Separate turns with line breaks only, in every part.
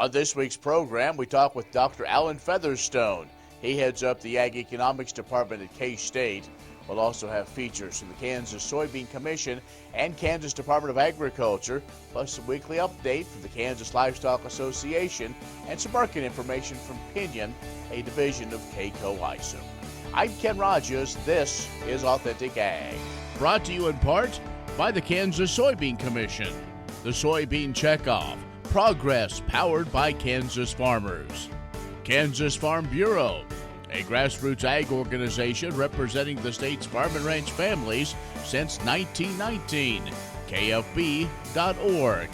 On this week's program, we talk with Dr. Alan Featherstone. He heads up the Ag Economics Department at K-State. We'll also have features from the Kansas Soybean Commission and Kansas Department of Agriculture, plus a weekly update from the Kansas Livestock Association and some market information from Pinion, a division of K-Coe Isom. I'm Ken Rogers. This is Authentic Ag. Brought to you in part by the Kansas Soybean Commission. The Soybean Checkoff. Progress powered by Kansas farmers. Kansas Farm Bureau, a grassroots ag organization representing the state's farm and ranch families since 1919. KFB.org.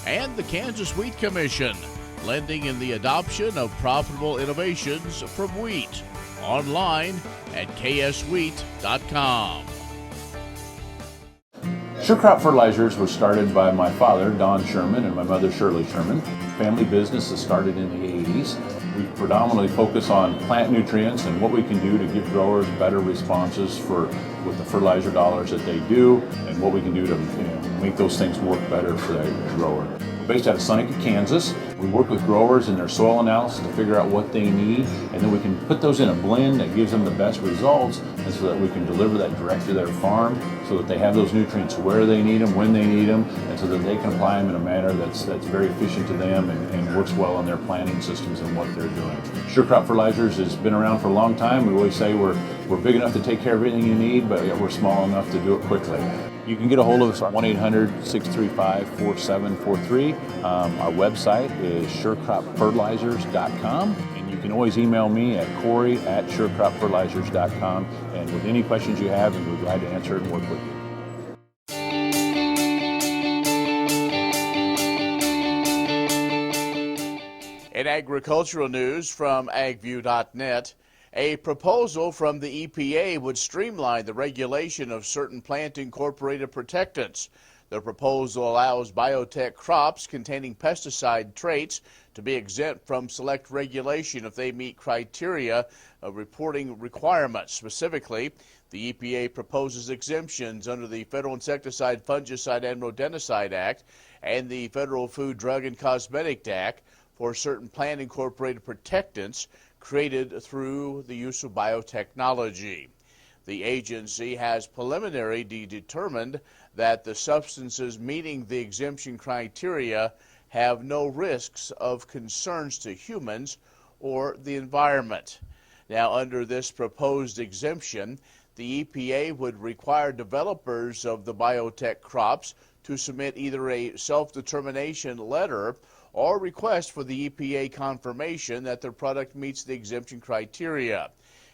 And the Kansas Wheat Commission, lending in the adoption of profitable innovations from wheat. Online at kswheat.com.
Sure Crop Fertilizers was started by my father, Don Sherman, and my mother, Shirley Sherman. Family business that started in the 80s. We predominantly focus on plant nutrients and what we can do to give growers better responses with the fertilizer dollars that they do, and what we can do to make those things work better for the grower. We're based out of Seneca, Kansas. We work with growers in their soil analysis to figure out what they need, and then we can put those in a blend that gives them the best results, and so that we can deliver that direct to their farm so that they have those nutrients where they need them, when they need them, and so that they can apply them in a manner that's very efficient to them and works well on their planting systems and what they're doing. Sure Crop Fertilizers has been around for a long time. We always say we're big enough to take care of everything you need, but yet we're small enough to do it quickly. You can get a hold of us at 1-800-635-4743. Our website is surecropfertilizers.com, and you can always email me at Corey@surecropfertilizers.com, and with any questions you have, we're glad to answer it and work with you.
In agricultural news from agview.net, a proposal from the EPA would streamline the regulation of certain plant-incorporated protectants. The proposal allows biotech crops containing pesticide traits to be exempt from select regulation if they meet criteria of reporting requirements. Specifically, the EPA proposes exemptions under the Federal Insecticide, Fungicide, and Rodenticide Act and the Federal Food, Drug, and Cosmetic Act for certain plant-incorporated protectants created through the use of biotechnology. The agency has preliminarily determined that the substances meeting the exemption criteria have no risks of concerns to humans or the environment. Now, under this proposed exemption, the EPA would require developers of the biotech crops to submit either a self-determination letter or request for the EPA confirmation that their product meets the exemption criteria.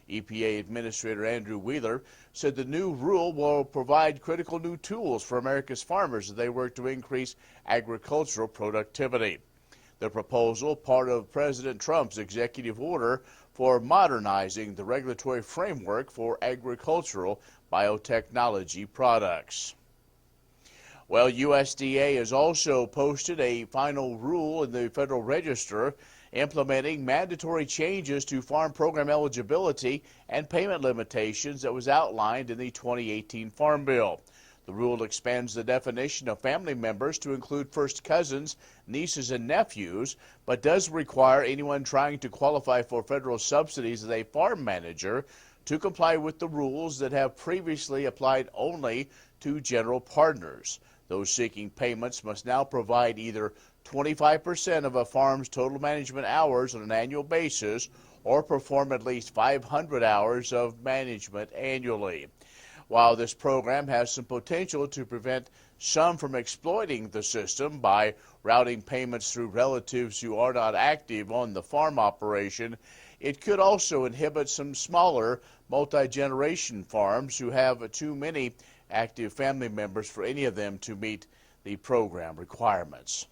EPA Administrator Andrew Wheeler said the new rule will provide critical new tools for America's farmers as they work to increase agricultural productivity. The proposal, part of President Trump's executive order for modernizing the regulatory framework for agricultural biotechnology products. Well, USDA has also posted a final rule in the Federal Register implementing mandatory changes to farm program eligibility and payment limitations that was outlined in the 2018 Farm Bill. The rule expands the definition of family members to include first cousins, nieces, and nephews, but does require anyone trying to qualify for federal subsidies as a farm manager to comply with the rules that have previously applied only to general partners. Those seeking payments must now provide either 25% of a farm's total management hours on an annual basis or perform at least 500 hours of management annually. While this program has some potential to prevent some from exploiting the system by routing payments through relatives who are not active on the farm operation, it could also inhibit some smaller multi-generation farms who have too many active family members for any of them to meet the program requirements.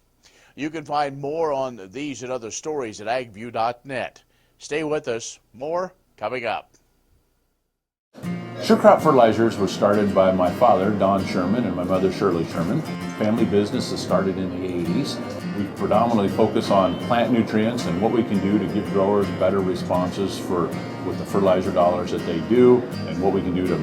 You can find more on these and other stories at agview.net. Stay with us. More coming up.
Sure Crop Fertilizers was started by my father, Don Sherman, and my mother, Shirley Sherman. Family business that started in the 80s. We predominantly focus on plant nutrients and what we can do to give growers better responses with the fertilizer dollars that they do, and what we can do to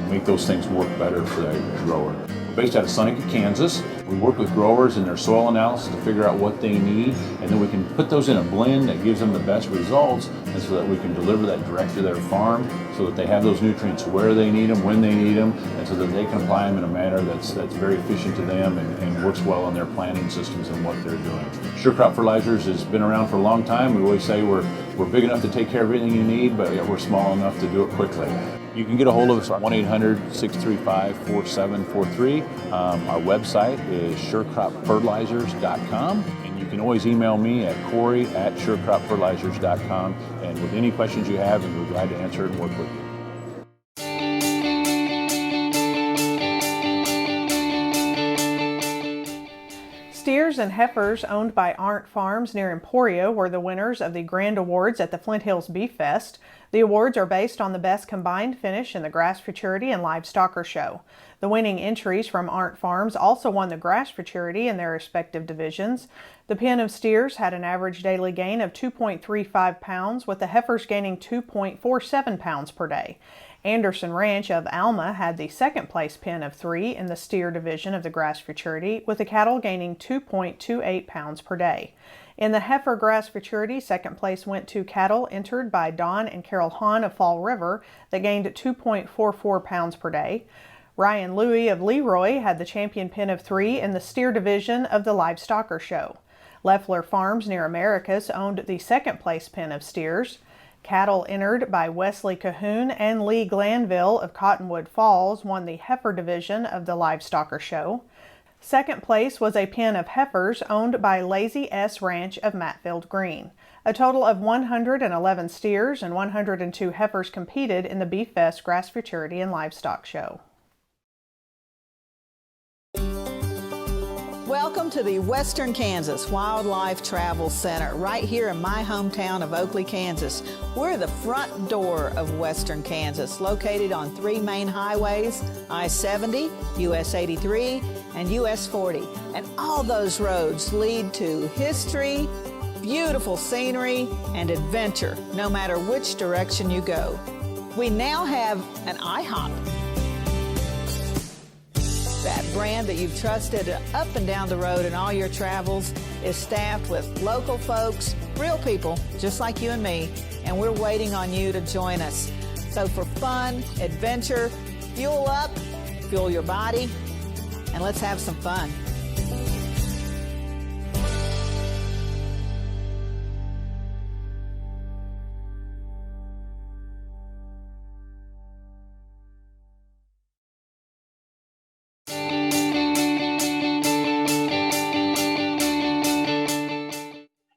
make those things work better for the grower. We're based out of Seneca, Kansas. We work with growers in their soil analysis to figure out what they need, and then we can put those in a blend that gives them the best results, and so that we can deliver that direct to their farm so that they have those nutrients where they need them, when they need them, and so that they can apply them in a manner that's very efficient to them and works well on their planting systems and what they're doing. Sure Crop Fertilizers has been around for a long time. We always say we're big enough to take care of everything you need, but we're small enough to do it quickly. You can get a hold of us at 1-800-635-4743. Our website is surecropfertilizers.com, and you can always email me at Corey@surecropfertilizers.com, and with any questions you have, we'll be glad to answer it and work with you.
Steers and heifers owned by Arndt Farms near Emporia were the winners of the Grand Awards at the Flint Hills Beef Fest. The awards are based on the best combined finish in the Grass for Charity and Livestocker Show. The winning entries from Arndt Farms also won the Grass for Charity in their respective divisions. The pen of steers had an average daily gain of 2.35 pounds, with the heifers gaining 2.47 pounds per day. Anderson Ranch of Alma had the second place pen of 3 in the steer division of the Grass for Charity, with the cattle gaining 2.28 pounds per day. In the heifer Grass for Charity, second place went to cattle entered by Don and Carol Hahn of Fall River that gained 2.44 pounds per day. Ryan Louie of Leroy had the champion pen of 3 in the steer division of the Livestocker Show. Leffler Farms near Americus owned the second place pen of steers. Cattle entered by Wesley Cahoon and Lee Glanville of Cottonwood Falls won the heifer division of the Livestocker Show. Second place was a pen of heifers owned by Lazy S Ranch of Matfield Green. A total of 111 steers and 102 heifers competed in the Beef Fest Grass for Charity and Livestock Show.
Welcome to the Western Kansas Wildlife Travel Center, right here in my hometown of Oakley, Kansas. We're the front door of Western Kansas, located on 3 main highways, I-70, US 83, and US 40. And all those roads lead to history, beautiful scenery, and adventure, no matter which direction you go. We now have an IHOP. That brand that you've trusted up and down the road in all your travels is staffed with local folks, real people just like you and me, and we're waiting on you to join us. So for fun, adventure, fuel up, fuel your body, and let's have some fun.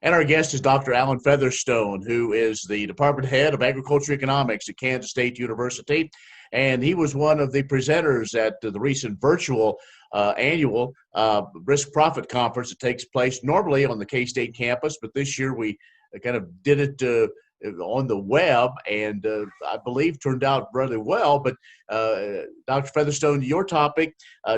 And our guest is Dr. Alan Featherstone, who is the Department Head of Agriculture Economics at Kansas State University. And he was one of the presenters at the recent virtual annual Risk Profit Conference that takes place normally on the K-State campus. But this year we kind of did it on the web, and I believe turned out really well. But Dr. Featherstone, your topic,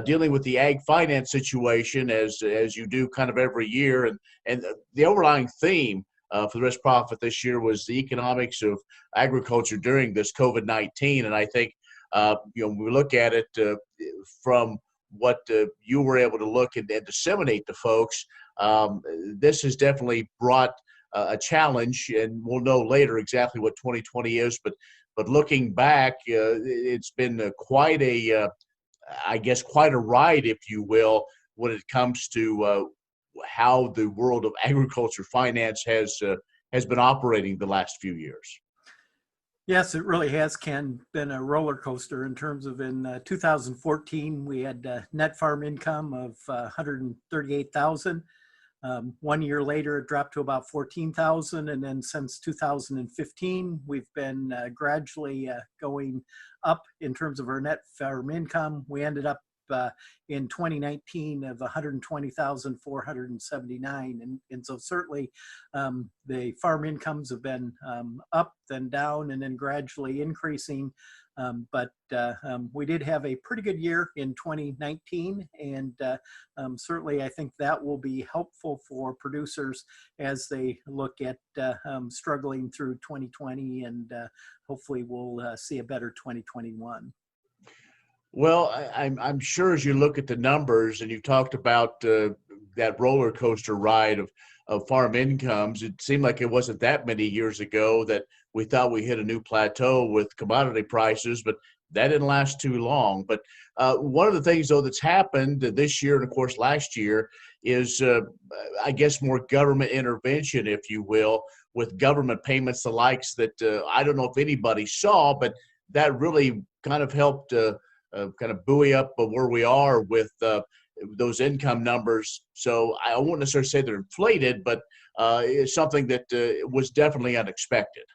dealing with the ag finance situation as you do kind of every year, and the overlying theme for the Risk Profit this year was the economics of agriculture during this COVID-19. And I think when we look at it from what you were able to look and disseminate to folks, this has definitely brought a challenge, and we'll know later exactly what 2020 is. But looking back, it's been quite a ride, if you will, when it comes to how the world of agriculture finance has been operating the last few years.
Yes, it really has, Ken, been a roller coaster in terms of in 2014, we had net farm income of $138,000. 1 year later, it dropped to about 14,000. And then since 2015, we've been gradually going up in terms of our net farm income. We ended up in 2019 of 120,479. And so certainly the farm incomes have been up, then down, and then gradually increasing. But we did have a pretty good year in 2019, and certainly I think that will be helpful for producers as they look at struggling through 2020, and hopefully we'll see a better 2021.
Well, I'm sure as you look at the numbers and you talked about that roller coaster ride of farm incomes, it seemed like it wasn't that many years ago that we thought we hit a new plateau with commodity prices, but that didn't last too long. But one of the things, though, that's happened this year and, of course, last year is, I guess, more government intervention, if you will, with government payments, the likes that I don't know if anybody saw, but that really kind of helped kind of buoy up where we are with those income numbers. So I won't necessarily say they're inflated, but it's something that was definitely unexpected.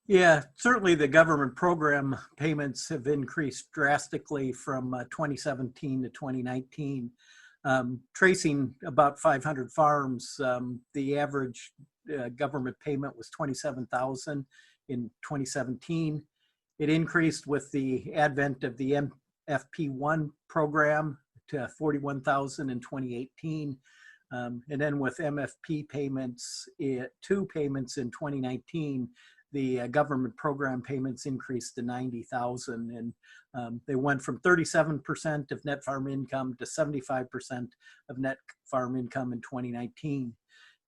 Yeah, certainly the government program payments have increased drastically from 2017 to 2019. Tracing about 500 farms, the average government payment was $27,000 in 2017. It increased with the advent of the FP1 program to $41,000 in 2018. And then with MFP payments, two payments in 2019, the government program payments increased to $90,000, and they went from 37% of net farm income to 75% of net farm income in 2019.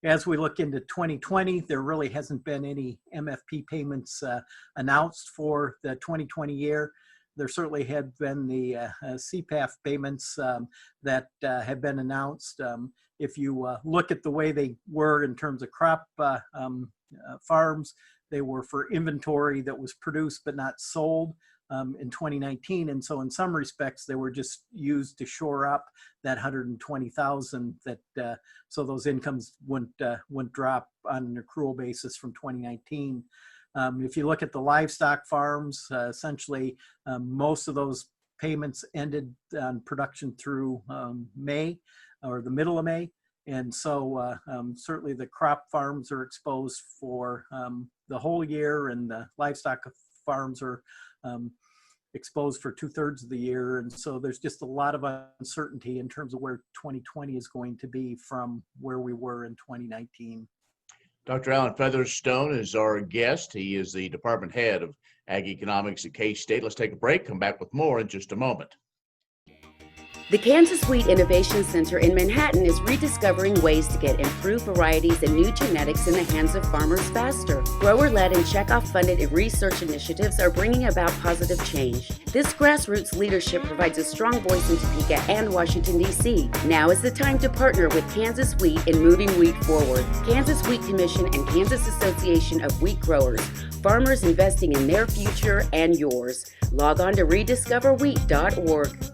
As we look into 2020, there really hasn't been any MFP payments announced for the 2020 year. There certainly have been the CPAF payments that have been announced. If you look at the way they were in terms of crop farms, they were for inventory that was produced but not sold in 2019. And so in some respects, they were just used to shore up that 120,000 that so those incomes wouldn't drop on an accrual basis from 2019. If you look at the livestock farms, essentially most of those payments ended on production through May or the middle of May. And so certainly the crop farms are exposed for the whole year, and the livestock farms are exposed for 2/3 of the year. And so there's just a lot of uncertainty in terms of where 2020 is going to be from where we were in 2019.
Dr. Alan Featherstone is our guest. He is the department head of Ag Economics at K-State. Let's take a break, come back with more in just a moment.
The Kansas Wheat Innovation Center in Manhattan is rediscovering ways to get improved varieties and new genetics in the hands of farmers faster. Grower-led and checkoff-funded research initiatives are bringing about positive change. This grassroots leadership provides a strong voice in Topeka and Washington, D.C. Now is the time to partner with Kansas Wheat in moving wheat forward. Kansas Wheat Commission and Kansas Association of Wheat Growers. Farmers investing in their future and yours. Log on to rediscoverwheat.org.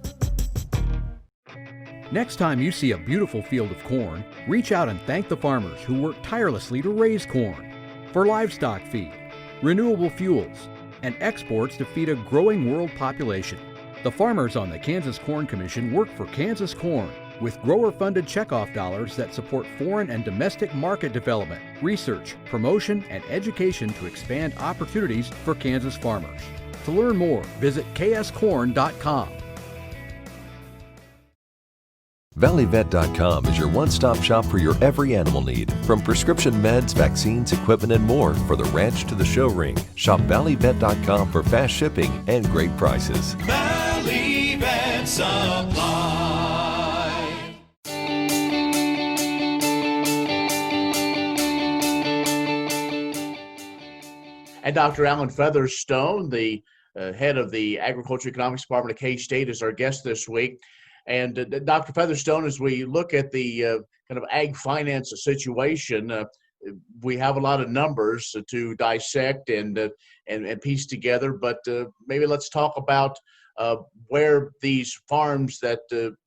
Next time you see a beautiful field of corn, reach out and thank the farmers who work tirelessly to raise corn for livestock feed, renewable fuels, and exports to feed a growing world population. The farmers on the Kansas Corn Commission work for Kansas Corn with grower-funded checkoff dollars that support foreign and domestic market development, research, promotion, and education to expand opportunities for Kansas farmers. To learn more, visit kscorn.com.
ValleyVet.com is your one-stop shop for your every animal need. From prescription meds, vaccines, equipment, and more for the ranch to the show ring. Shop ValleyVet.com for fast shipping and great prices.
Valley Vet Supply.
And Dr. Alan Featherstone, the head of the Agriculture Economics Department of K-State, is our guest this week. And Dr. Featherstone, as we look at the kind of ag finance situation, we have a lot of numbers to dissect and piece together. But maybe let's talk about where these farms that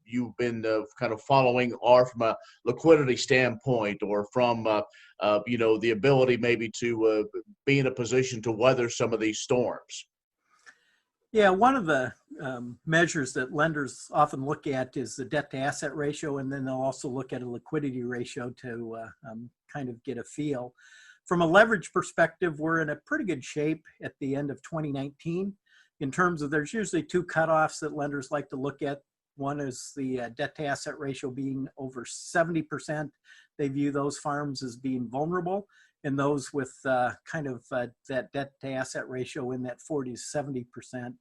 you've been kind of following are from a liquidity standpoint, or from the ability maybe to be in a position to weather some of these storms.
Yeah, one of the measures that lenders often look at is the debt to asset ratio, and then they'll also look at a liquidity ratio to kind of get a feel. From a leverage perspective, we're in a pretty good shape at the end of 2019 in terms of there's usually two cutoffs that lenders like to look at. One is the debt to asset ratio being over 70%. They view those farms as being vulnerable, and those with kind of that debt to asset ratio in that 40 to 70%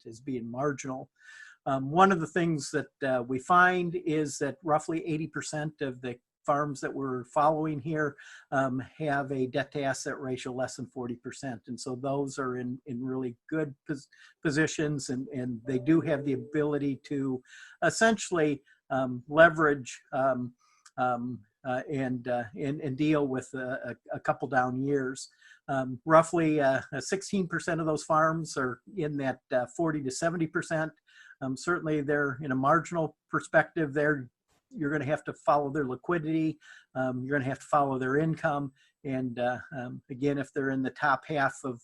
as being marginal. One of the things that we find is that roughly 80% of the farms that we're following here have a debt to asset ratio less than 40%. And so those are in really good positions, and they do have the ability to essentially leverage and deal with a couple down years. Roughly 16% of those farms are in that 40 to 70%. Certainly they're in a marginal perspective there. You're going to have to follow their liquidity. You're going to have to follow their income. And again, if they're in the top half of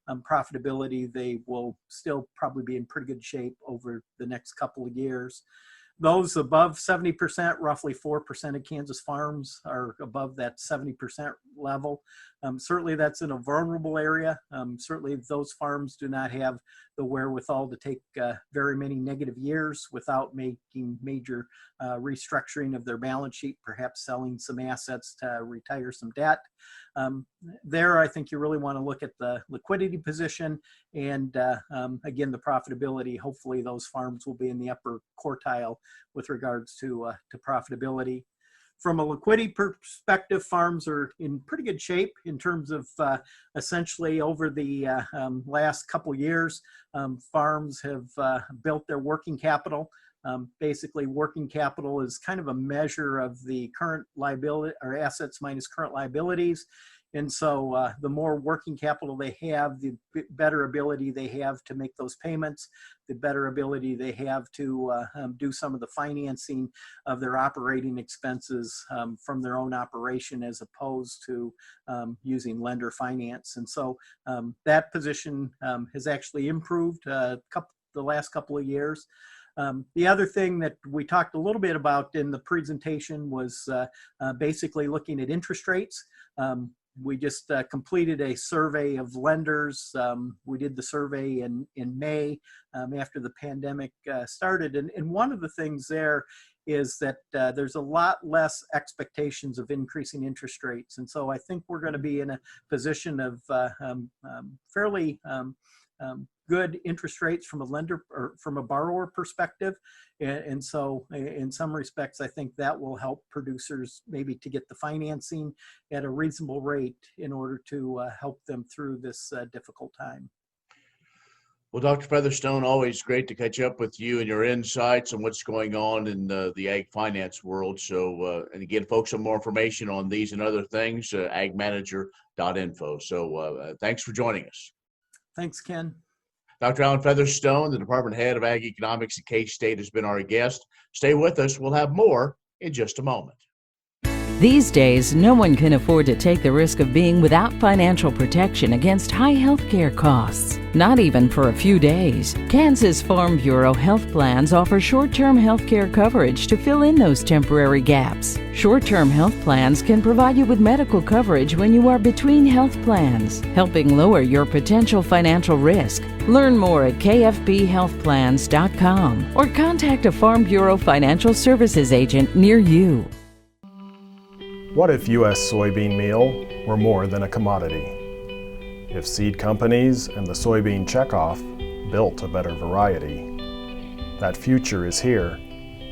profitability, they will still probably be in pretty good shape over the next couple of years. Those above 70%, roughly 4% of Kansas farms are above that 70% level. Certainly that's in a vulnerable area. Certainly those farms do not have the wherewithal to take very many negative years without making major restructuring of their balance sheet, perhaps selling some assets to retire some debt. There, I think you really want to look at the liquidity position and again, the profitability. Hopefully those farms will be in the upper quartile with regards to profitability. From a liquidity perspective, farms are in pretty good shape in terms of essentially over the last couple years, farms have built their working capital. Basically, working capital is kind of a measure of the current liability or assets minus current liabilities. And so the more working capital they have, the better ability they have to make those payments, the better ability they have to do some of the financing of their operating expenses from their own operation as opposed to using lender finance. And so that position has actually improved the last couple of years. The other thing that we talked a little bit about in the presentation was basically looking at interest rates. We just completed a survey of lenders. We did the survey in May after the pandemic started. And one of the things there is that there's a lot less expectations of increasing interest rates. And so I think we're going to be in a position of fairly good interest rates from a lender or from a borrower perspective. And so in some respects, I think that will help producers maybe to get the financing at a reasonable rate in order to help them through this difficult time.
Well, Dr. Featherstone, always great to catch up with you and your insights on what's going on in the ag finance world. So, and again, folks, some more information on these and other things, agmanager.info. So thanks for joining us.
Thanks, Ken.
Dr. Alan Featherstone, the Department Head of Ag Economics at K-State, has been our guest. Stay with us. We'll have more in just a moment.
These days, no one can afford to take the risk of being without financial protection against high health care costs, not even for a few days. Kansas Farm Bureau health plans offer short-term health care coverage to fill in those temporary gaps. Short-term health plans can provide you with medical coverage when you are between health plans, helping lower your potential financial risk. Learn more at kfbhealthplans.com or contact a Farm Bureau financial services agent near you.
What if U.S. soybean meal were more than a commodity? If seed companies and the soybean checkoff built a better variety? That future is here.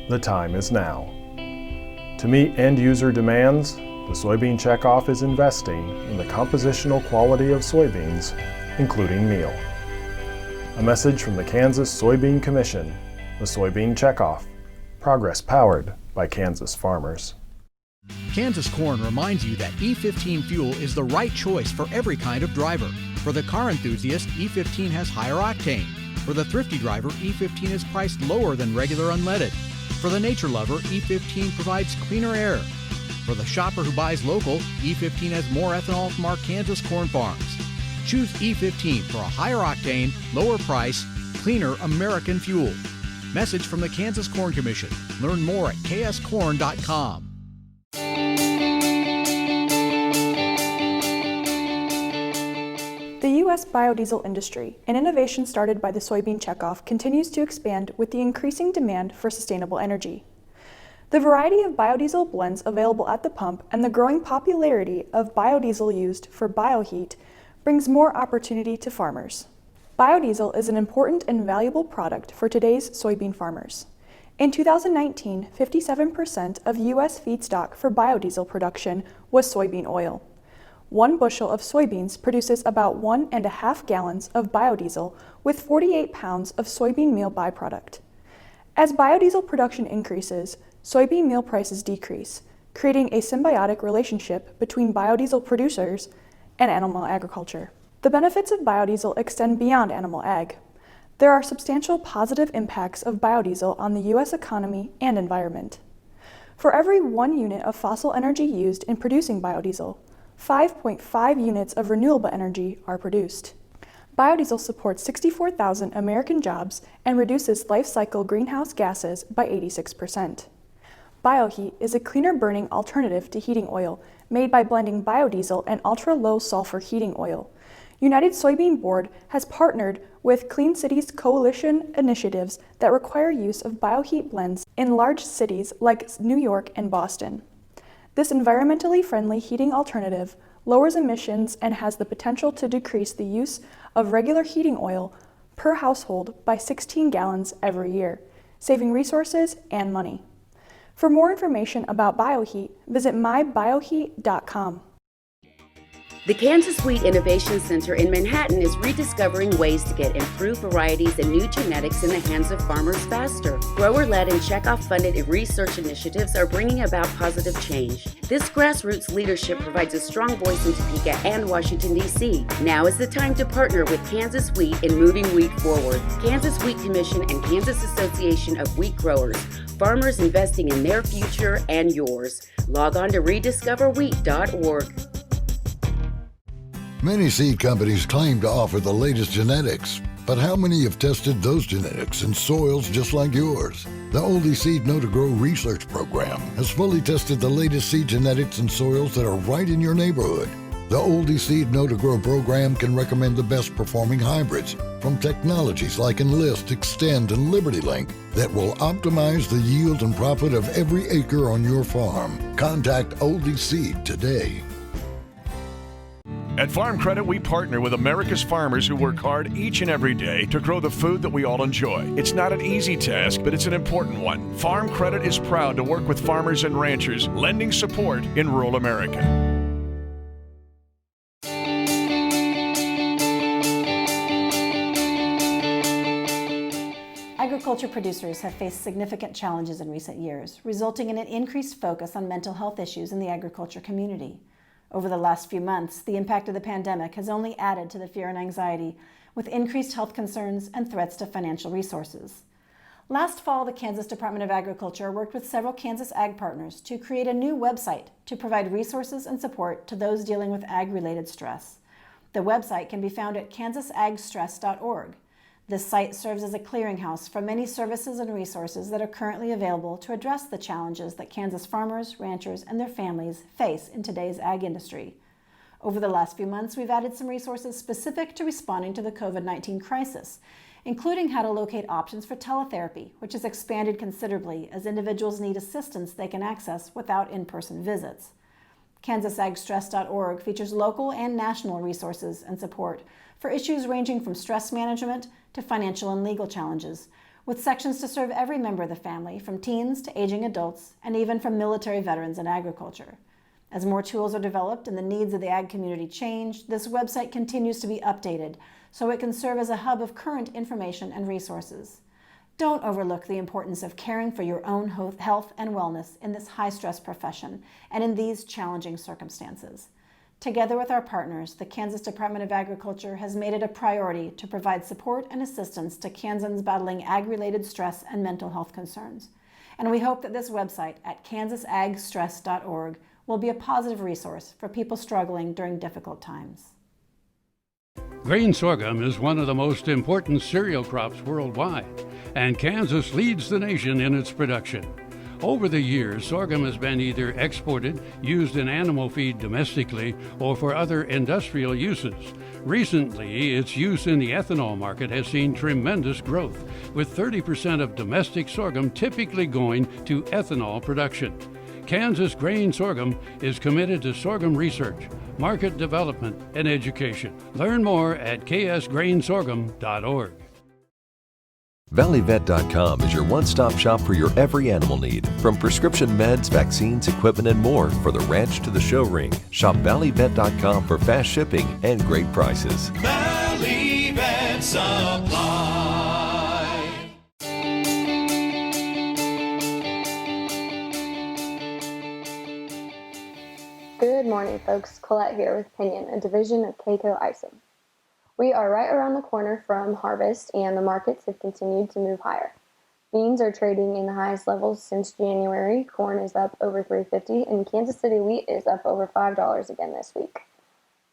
The time is now. To meet end-user demands, the soybean checkoff is investing in the compositional quality of soybeans, including meal. A message from the Kansas Soybean Commission, the Soybean Checkoff, progress powered by Kansas farmers.
Kansas Corn reminds you that E15 fuel is the right choice for every kind of driver. For the car enthusiast, E15 has higher octane. For the thrifty driver, E15 is priced lower than regular unleaded. For the nature lover, E15 provides cleaner air. For the shopper who buys local, E15 has more ethanol from our Kansas corn farms. Choose E15 for a higher octane, lower price, cleaner American fuel. Message from the Kansas Corn Commission. Learn more at kscorn.com.
The U.S. biodiesel industry, an innovation started by the soybean checkoff, continues to expand with the increasing demand for sustainable energy. The variety of biodiesel blends available at the pump and the growing popularity of biodiesel used for bioheat brings more opportunity to farmers. Biodiesel is an important and valuable product for today's soybean farmers. In 2019, 57% of U.S. feedstock for biodiesel production was soybean oil. 1 bushel of soybeans produces about 1.5 gallons of biodiesel with 48 pounds of soybean meal byproduct. As biodiesel production increases, soybean meal prices decrease, creating a symbiotic relationship between biodiesel producers and animal agriculture. The benefits of biodiesel extend beyond animal ag. There are substantial positive impacts of biodiesel on the U.S. economy and environment. For every 1 unit of fossil energy used in producing biodiesel, 5.5 units of renewable energy are produced. Biodiesel supports 64,000 American jobs and reduces life cycle greenhouse gases by 86%. Bioheat is a cleaner burning alternative to heating oil made by blending biodiesel and ultra-low sulfur heating oil. United Soybean Board has partnered with Clean Cities Coalition initiatives that require use of bioheat blends in large cities like New York and Boston. This environmentally friendly heating alternative lowers emissions and has the potential to decrease the use of regular heating oil per household by 16 gallons every year, saving resources and money. For more information about bioheat, visit mybioheat.com.
The Kansas Wheat Innovation Center in Manhattan is rediscovering ways to get improved varieties and new genetics in the hands of farmers faster. Grower-led and checkoff-funded research initiatives are bringing about positive change. This grassroots leadership provides a strong voice in Topeka and Washington, D.C. Now is the time to partner with Kansas Wheat in moving wheat forward. Kansas Wheat Commission and Kansas Association of Wheat Growers. Farmers investing in their future and yours. Log on to rediscoverwheat.org.
Many seed companies claim to offer the latest genetics, but how many have tested those genetics in soils just like yours? The Oldie Seed Know to Grow research program has fully tested the latest seed genetics in soils that are right in your neighborhood. The Oldie Seed Know to Grow program can recommend the best performing hybrids from technologies like Enlist, Extend, and Liberty Link that will optimize the yield and profit of every acre on your farm. Contact Oldie Seed today.
At Farm Credit, we partner with America's farmers who work hard each and every day to grow the food that we all enjoy. It's not an easy task, but it's an important one. Farm Credit is proud to work with farmers and ranchers, lending support in rural America.
Agriculture producers have faced significant challenges in recent years, resulting in an increased focus on mental health issues in the agriculture community. Over the last few months, the impact of the pandemic has only added to the fear and anxiety, with increased health concerns and threats to financial resources. Last fall, the Kansas Department of Agriculture worked with several Kansas ag partners to create a new website to provide resources and support to those dealing with ag-related stress. The website can be found at kansasagstress.org. This site serves as a clearinghouse for many services and resources that are currently available to address the challenges that Kansas farmers, ranchers, and their families face in today's ag industry. Over the last few months, we've added some resources specific to responding to the COVID-19 crisis, including how to locate options for teletherapy, which has expanded considerably as individuals need assistance they can access without in-person visits. KansasAgStress.org features local and national resources and support for issues ranging from stress management to financial and legal challenges, with sections to serve every member of the family, from teens to aging adults, and even from military veterans in agriculture. As more tools are developed and the needs of the ag community change, this website continues to be updated so it can serve as a hub of current information and resources. Don't overlook the importance of caring for your own health and wellness in this high-stress profession and in these challenging circumstances. Together with our partners, the Kansas Department of Agriculture has made it a priority to provide support and assistance to Kansans battling ag-related stress and mental health concerns. And we hope that this website at kansasagstress.org will be a positive resource for people struggling during difficult times.
Grain sorghum is one of the most important cereal crops worldwide, and Kansas leads the nation in its production. Over the years, sorghum has been either exported, used in animal feed domestically, or for other industrial uses. Recently, its use in the ethanol market has seen tremendous growth, with 30% of domestic sorghum typically going to ethanol production. Kansas Grain Sorghum is committed to sorghum research, market development, and education. Learn more at ksgrainsorghum.org.
ValleyVet.com is your one-stop shop for your every animal need. From prescription meds, vaccines, equipment, and more for the ranch to the show ring. Shop ValleyVet.com for fast shipping and great prices.
Valley Vet Supply.
Good morning, folks. Colette here with Pinion, a division of K-Coe Isom. We are right around the corner from harvest, and the markets have continued to move higher. Beans are trading in the highest levels since January. Corn is up over $3.50, and Kansas City wheat is up over $5 again this week.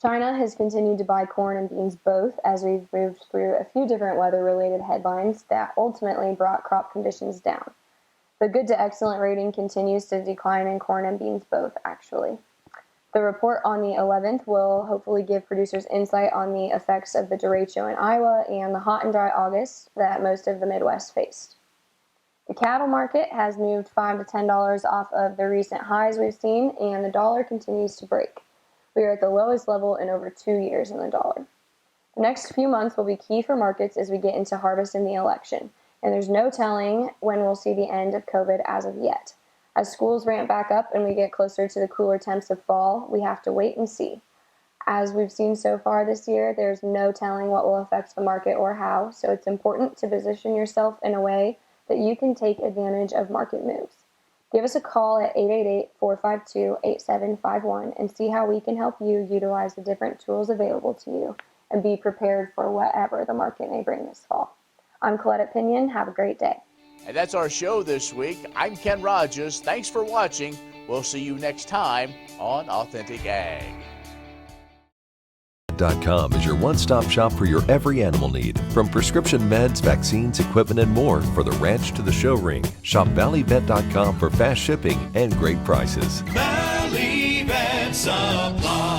China has continued to buy corn and beans both as we've moved through a few different weather-related headlines that ultimately brought crop conditions down. The good to excellent rating continues to decline in corn and beans both, actually. The report on the 11th will hopefully give producers insight on the effects of the derecho in Iowa and the hot and dry August that most of the Midwest faced. The cattle market has moved $5 to $10 off of the recent highs we've seen, and the dollar continues to break. We are at the lowest level in over 2 years in the dollar. The next few months will be key for markets as we get into harvest and the election, and there's no telling when we'll see the end of COVID as of yet. As schools ramp back up and we get closer to the cooler temps of fall, we have to wait and see. As we've seen so far this year, there's no telling what will affect the market or how, so it's important to position yourself in a way that you can take advantage of market moves. Give us a call at 888-452-8751 and see how we can help you utilize the different tools available to you and be prepared for whatever the market may bring this fall. I'm Colette at Pinion. Have a great day.
And that's our show this week. I'm Ken Rogers. Thanks for watching. We'll see you next time on Authentic Ag.
ValleyVet.com is your one-stop shop for your every animal need. From prescription meds, vaccines, equipment, and more for the ranch to the show ring. Shop ValleyVet.com for fast shipping and great prices.
Valley Vet Supply.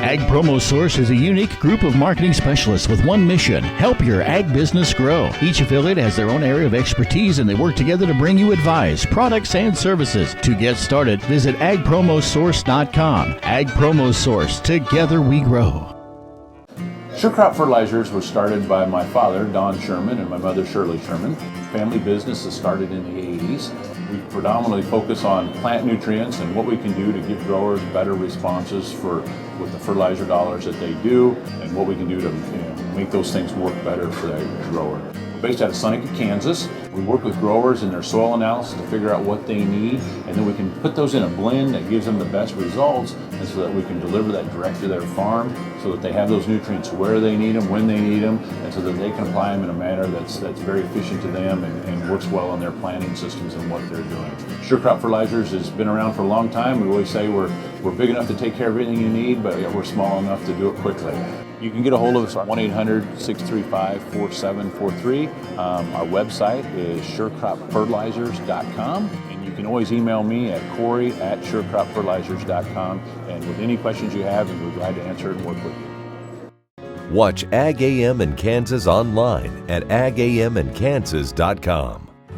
Ag Promo Source is a unique group of marketing specialists with one mission: help your ag business grow. Each affiliate has their own area of expertise, and they work together to bring you advice, products, and services. To get started, visit agpromosource.com. Ag Promo Source. Together we grow.
Sure Crop Fertilizers was started by my father, Don Sherman, and my mother, Shirley Sherman. Family business that started in the 80s. We predominantly focus on plant nutrients and what we can do to give growers better responses with the fertilizer dollars that they do, and what we can do to make those things work better for the grower. We're based out of Seneca, Kansas. We work with growers in their soil analysis to figure out what they need, and then we can put those in a blend that gives them the best results, and so that we can deliver that direct to their farm so that they have those nutrients where they need them, when they need them, and so that they can apply them in a manner that's very efficient to them and works well in their planting systems and what they're doing. Sure Crop Fertilizers has been around for a long time. We always say we're big enough to take care of everything you need, but we're small enough to do it quickly. You can get a hold of us at 1-800-635-4743. Our website is surecropfertilizers.com, and you can always email me at Corey@surecropfertilizers.com, and with any questions you have, we're glad to answer and work with you.
Watch Ag AM in Kansas online at agamandkansas.com.